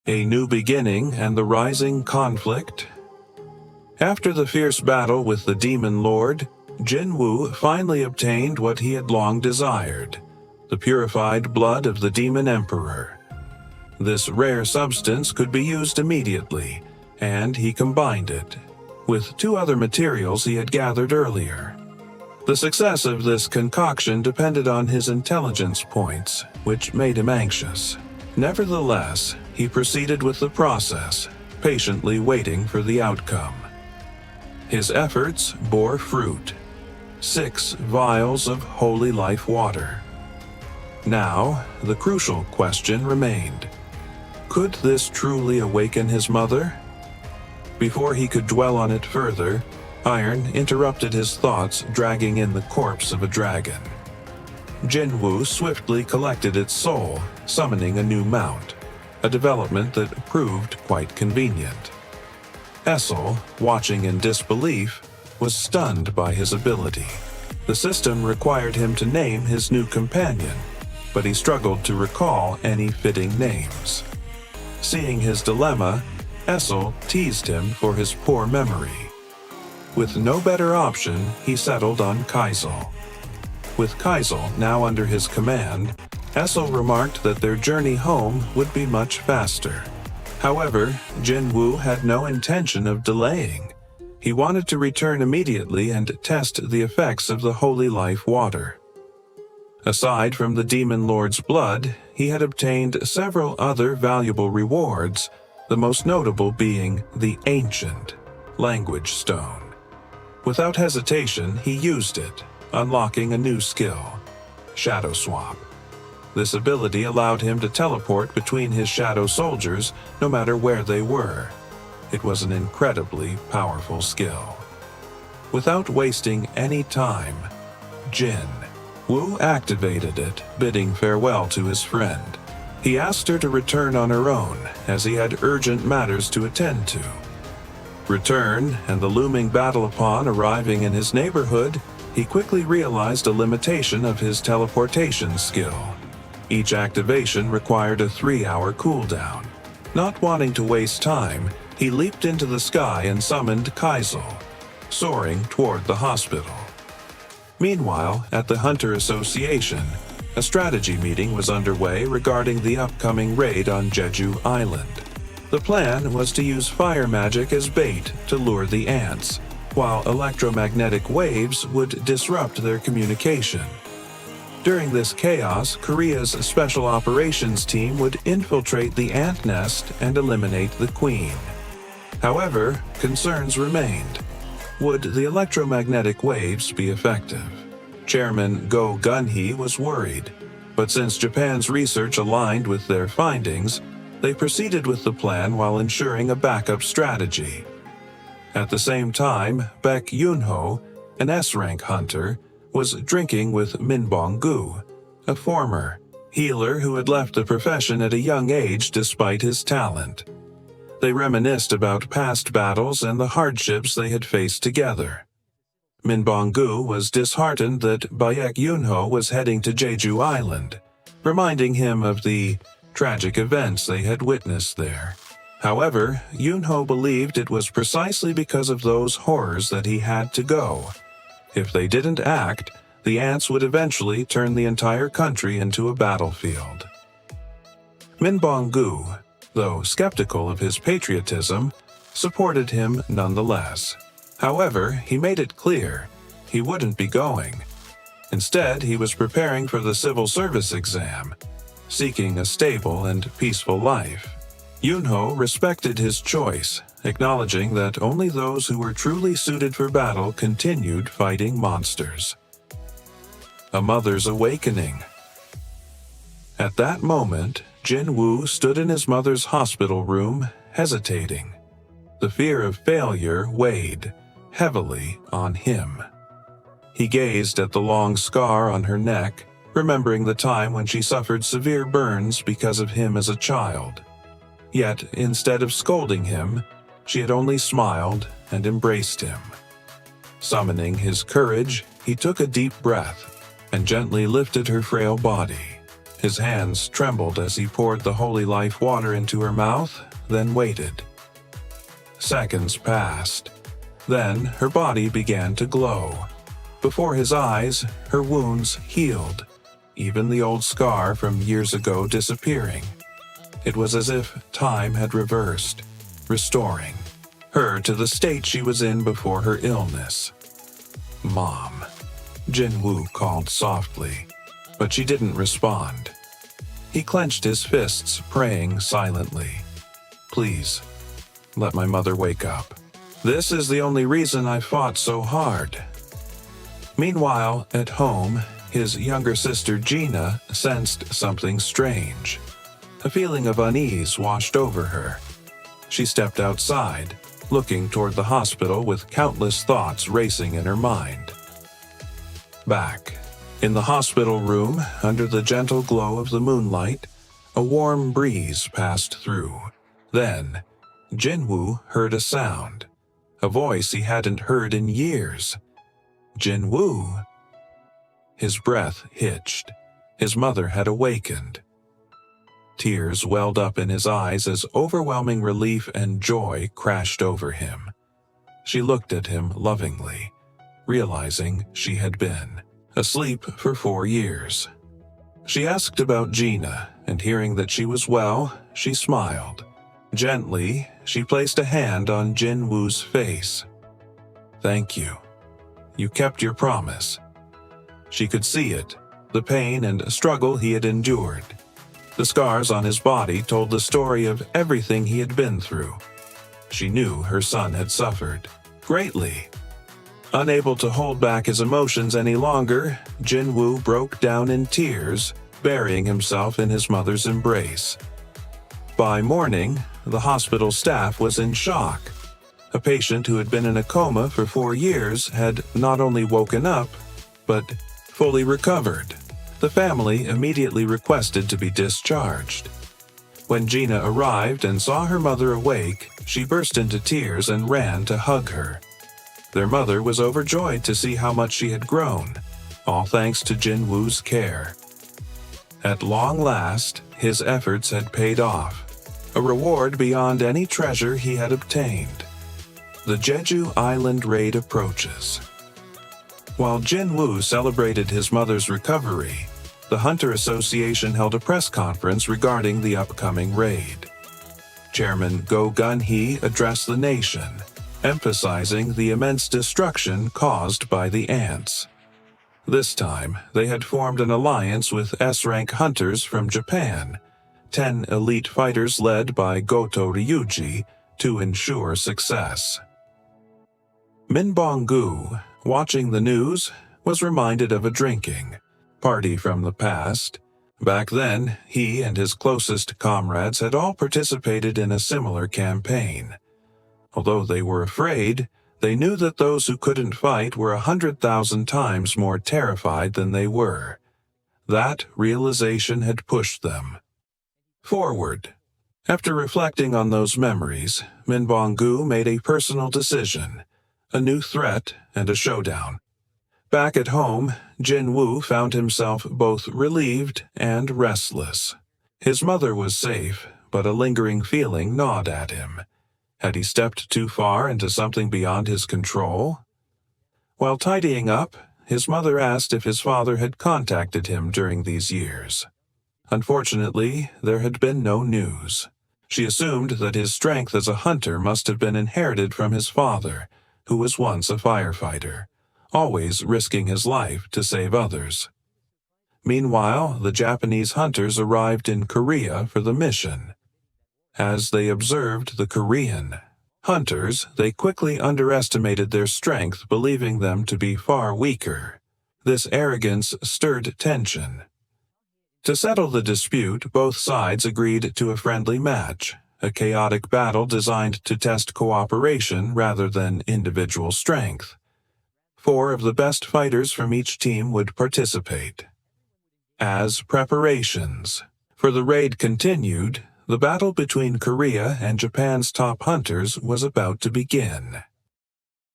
A new beginning and the rising conflict. After the fierce battle with the demon lord, Jinwoo finally obtained what he had long desired, the purified blood of the demon emperor. This rare substance could be used immediately, and he combined it with two other materials he had gathered earlier. The success of this concoction depended on his intelligence points, which made him anxious. Nevertheless, he proceeded with the process, patiently waiting for the outcome. His efforts bore fruit. 6 vials of holy life water. Now, the crucial question remained. Could this truly awaken his mother? Before he could dwell on it further, Iron interrupted his thoughts, dragging in the corpse of a dragon. Jinwoo swiftly collected its soul, summoning a new mount, a development that proved quite convenient. Essel, watching in disbelief, was stunned by his ability. The system required him to name his new companion, but he struggled to recall any fitting names. Seeing his dilemma, Essel teased him for his poor memory. With no better option, he settled on Kaisel. With Kaisel now under his command, Essel remarked that their journey home would be much faster. However, Jinwoo had no intention of delaying. He wanted to return immediately and test the effects of the holy life water. Aside from the demon lord's blood, he had obtained several other valuable rewards, the most notable being the ancient language stone. Without hesitation, he used it, unlocking a new skill, Shadow Swap. This ability allowed him to teleport between his shadow soldiers no matter where they were. It was an incredibly powerful skill. Without wasting any time, Jinwoo activated it, bidding farewell to his friend. He asked her to return on her own, as he had urgent matters to attend to. Return, and the looming battle upon arriving in his neighborhood, he quickly realized a limitation of his teleportation skill. Each activation required a 3-hour cooldown. Not wanting to waste time, he leaped into the sky and summoned Kaisel, soaring toward the hospital. Meanwhile, at the Hunter Association, a strategy meeting was underway regarding the upcoming raid on Jeju Island. The plan was to use fire magic as bait to lure the ants, while electromagnetic waves would disrupt their communication. During this chaos, Korea's Special Operations Team would infiltrate the ant nest and eliminate the queen. However, concerns remained. Would the electromagnetic waves be effective? Chairman Go Gun-hee was worried, but since Japan's research aligned with their findings, they proceeded with the plan while ensuring a backup strategy. At the same time, Baek Yoonho, an S-rank hunter, was drinking with Min Bong-gu, a former healer who had left the profession at a young age despite his talent. They reminisced about past battles and the hardships they had faced together. Min Bong-gu was disheartened that Baek Yoonho was heading to Jeju Island, reminding him of the tragic events they had witnessed there. However, Yoonho believed it was precisely because of those horrors that he had to go. If they didn't act, the ants would eventually turn the entire country into a battlefield. Min Bong-gu, though skeptical of his patriotism, supported him nonetheless. However, he made it clear he wouldn't be going. Instead, he was preparing for the civil service exam, seeking a stable and peaceful life. Yoonho respected his choice, acknowledging that only those who were truly suited for battle continued fighting monsters. A mother's awakening. At that moment, Jinwoo stood in his mother's hospital room, hesitating. The fear of failure weighed heavily on him. He gazed at the long scar on her neck, remembering the time when she suffered severe burns because of him as a child. Yet, instead of scolding him, she had only smiled and embraced him. Summoning his courage, he took a deep breath and gently lifted her frail body. His hands trembled as he poured the holy life water into her mouth, then waited. Seconds passed. Then her body began to glow. Before his eyes, her wounds healed, even the old scar from years ago disappearing. It was as if time had reversed, restoring her to the state she was in before her illness. "Mom," Jin-woo called softly, but she didn't respond. He clenched his fists, praying silently. "Please, let my mother wake up. This is the only reason I fought so hard." Meanwhile, at home, his younger sister Gina sensed something strange. A feeling of unease washed over her. She stepped outside, looking toward the hospital with countless thoughts racing in her mind. Back in the hospital room, under the gentle glow of the moonlight, a warm breeze passed through. Then, Jin-woo heard a sound, a voice he hadn't heard in years. Jin-woo! His breath hitched. His mother had awakened. Tears welled up in his eyes as overwhelming relief and joy crashed over him. She looked at him lovingly, realizing she had been asleep for 4 years. She asked about Gina, and hearing that she was well, she smiled. Gently, she placed a hand on Jin-woo's face. "Thank you. You kept your promise." She could see it, the pain and struggle he had endured. The scars on his body told the story of everything he had been through. She knew her son had suffered greatly. Unable to hold back his emotions any longer, Jin-woo broke down in tears, burying himself in his mother's embrace. By morning, the hospital staff was in shock. A patient who had been in a coma for 4 years had not only woken up, but fully recovered. The family immediately requested to be discharged. When Gina arrived and saw her mother awake, she burst into tears and ran to hug her. Their mother was overjoyed to see how much she had grown, all thanks to Jin-woo's care. At long last, his efforts had paid off, a reward beyond any treasure he had obtained. The Jeju Island raid approaches. While Jin-woo celebrated his mother's recovery, the Hunter Association held a press conference regarding the upcoming raid. Chairman Go Gun-hee addressed the nation, emphasizing the immense destruction caused by the ants. This time, they had formed an alliance with S-rank hunters from Japan, 10 elite fighters led by Goto Ryuji, to ensure success. Min Bong-gu, watching the news, was reminded of a drinking party from the past. Back then, he and his closest comrades had all participated in a similar campaign. Although they were afraid, they knew that those who couldn't fight were 100,000 times more terrified than they were. That realization had pushed them forward. After reflecting on those memories, Min Bong-gu made a personal decision, a new threat and a showdown. Back at home, Jin-woo found himself both relieved and restless. His mother was safe, but a lingering feeling gnawed at him. Had he stepped too far into something beyond his control? While tidying up, his mother asked if his father had contacted him during these years. Unfortunately, there had been no news. She assumed that his strength as a hunter must have been inherited from his father, who was once a firefighter, always risking his life to save others. Meanwhile, the Japanese hunters arrived in Korea for the mission. As they observed the Korean hunters, they quickly underestimated their strength, believing them to be far weaker. This arrogance stirred tension. To settle the dispute, both sides agreed to a friendly match, a chaotic battle designed to test cooperation rather than individual strength. 4 of the best fighters from each team would participate. As preparations for the raid continued, the battle between Korea and Japan's top hunters was about to begin.